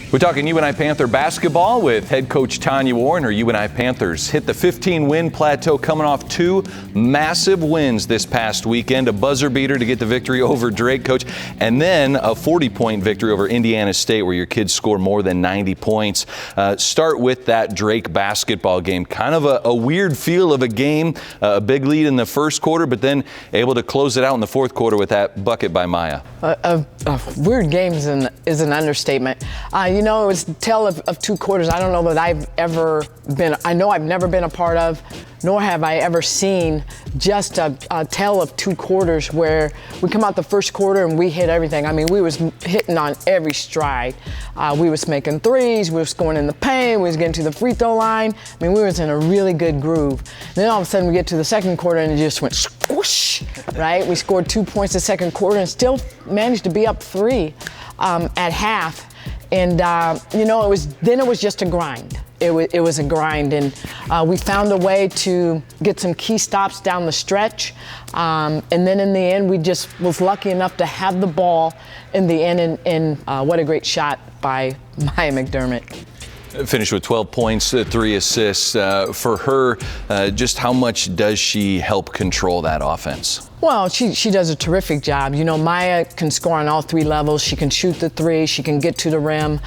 We're talking UNI Panther basketball with head coach Tanya Warren. Her UNI Panthers hit the 15-win plateau, coming off two massive wins this past weekend. A buzzer beater to get the victory over Drake, coach, and then a 40-point victory over Indiana State, where your kids score more than 90 points. Start with that Drake basketball game. Kind of a weird feel of a game, a big lead in the first quarter, but then able to close it out in the fourth quarter with that bucket by Maya. A weird game is an understatement. It was a tale of two quarters. I don't know that I've ever been, I know I've never been a part of, nor have I ever seen just a tale of two quarters where we come out the first quarter and we hit everything. I mean, we was hitting on every stride. We was making threes, we was scoring in the paint, we was getting to the free throw line. I mean, we was in a really good groove. Then all of a sudden we get to the second quarter and it just went squish, right? We scored 2 points the second quarter and still managed to be up three at half. And it was just a grind. It was a grind, and we found a way to get some key stops down the stretch. And then in the end, we just was lucky enough to have the ball in the end, and what a great shot by Maya McDermott. Finished with 12 points, 3 assists. For her, just how much does she help control that offense? Well, she does a terrific job. Maya can score on all three levels. She can shoot the three. She can get to the rim.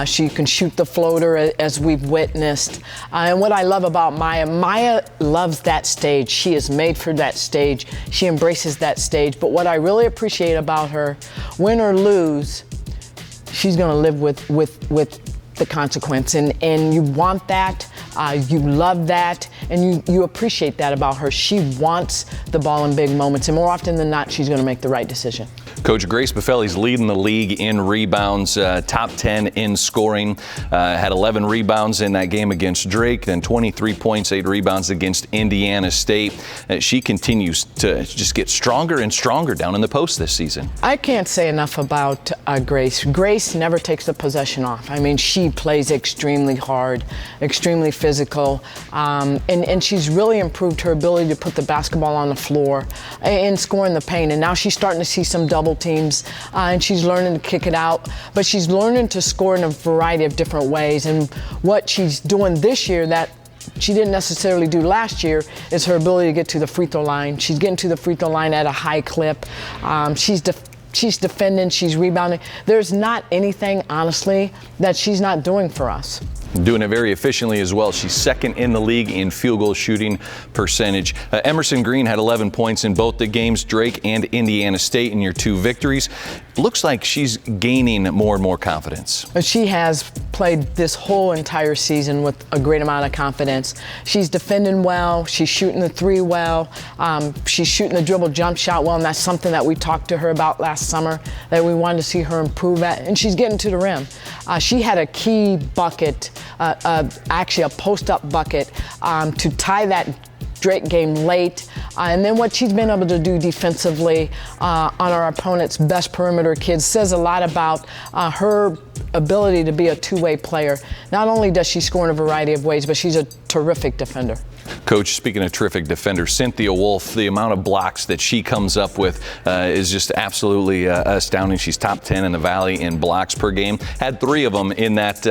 She can shoot the floater, as we've witnessed. And what I love about Maya loves that stage. She is made for that stage. She embraces that stage. But what I really appreciate about her, win or lose, she's going to live with the consequence, and you want that, you love that, and you appreciate that about her. She wants the ball in big moments, and more often than not, she's going to make the right decision. Coach, Grace Buffelli's leading the league in rebounds, top 10 in scoring, had 11 rebounds in that game against Drake, then 23 points, 8 rebounds against Indiana State. She continues to just get stronger and stronger down in the post this season. I can't say enough about Grace. Grace never takes the possession off. I mean, she plays extremely hard, extremely physical, and she's really improved her ability to put the basketball on the floor and score in the paint. And now she's starting to see some double teams, and she's learning to kick it out, but she's learning to score in a variety of different ways. And what she's doing this year that she didn't necessarily do last year is her ability to get to the free throw line. She's getting to the free throw line at a high clip. She's defending, she's rebounding. There's not anything, honestly, that she's not doing for us. Doing it very efficiently as well. She's second in the league in field goal shooting percentage. Emerson Green had 11 points in both the games, Drake and Indiana State, in your 2 victories. Looks like she's gaining more and more confidence. She has played this whole entire season with a great amount of confidence. She's defending well, she's shooting the three well, she's shooting the dribble jump shot well, and that's something that we talked to her about last summer that we wanted to see her improve at, and she's getting to the rim. She had a key bucket, actually a post-up bucket, to tie that Drake game late, and then what she's been able to do defensively on our opponent's best perimeter kids says a lot about her ability to be a two-way player. Not only does she score in a variety of ways, but she's a terrific defender. Coach, speaking of terrific defenders, Cynthia Wolf, the amount of blocks that she comes up with is just absolutely astounding. She's top 10 in the Valley in blocks per game. Had 3 of them in that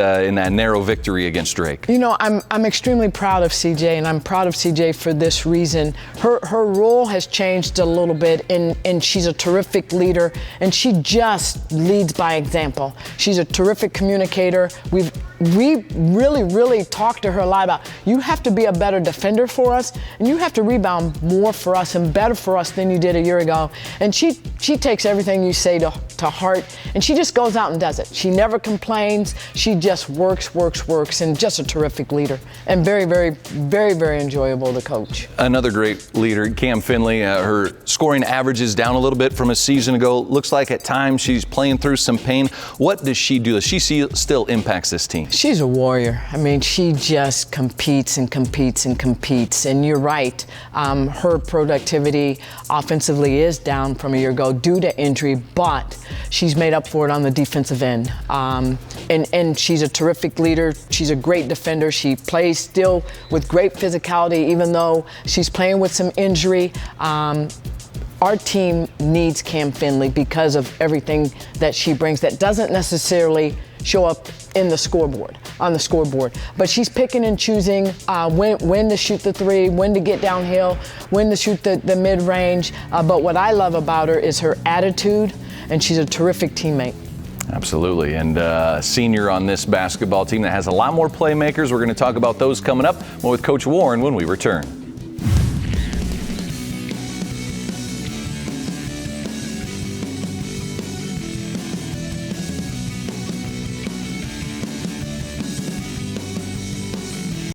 narrow victory against Drake. I'm extremely proud of CJ, and I'm proud of CJ for this reason. Her role has changed a little bit, and she's a terrific leader, and she just leads by example. She's a terrific communicator. We really talked to her a lot about, you have to be a better defender for us, and you have to rebound more for us and better for us than you did a year ago. And she takes everything you say to heart, and she just goes out and does it. She never complains. She just works, and just a terrific leader, and very, very, very, very enjoyable to coach. Another great leader, Cam Finley. Her scoring average is down a little bit from a season ago. Looks like at times she's playing through some pain. What does she do? Does she still impacts this team? She's a warrior. I mean, she just competes and competes and competes. And you're right, her productivity offensively is down from a year ago due to injury, but she's made up for it on the defensive end. And she's a terrific leader. She's a great defender. She plays still with great physicality, even though she's playing with some injury. our team needs Cam Finley because of everything that she brings that doesn't necessarily show up on the scoreboard. But she's picking and choosing when to shoot the three, when to get downhill, when to shoot the mid-range. But what I love about her is her attitude, and she's a terrific teammate. Absolutely, and senior on this basketball team that has a lot more playmakers. We're going to talk about those coming up. More with Coach Warren when we return.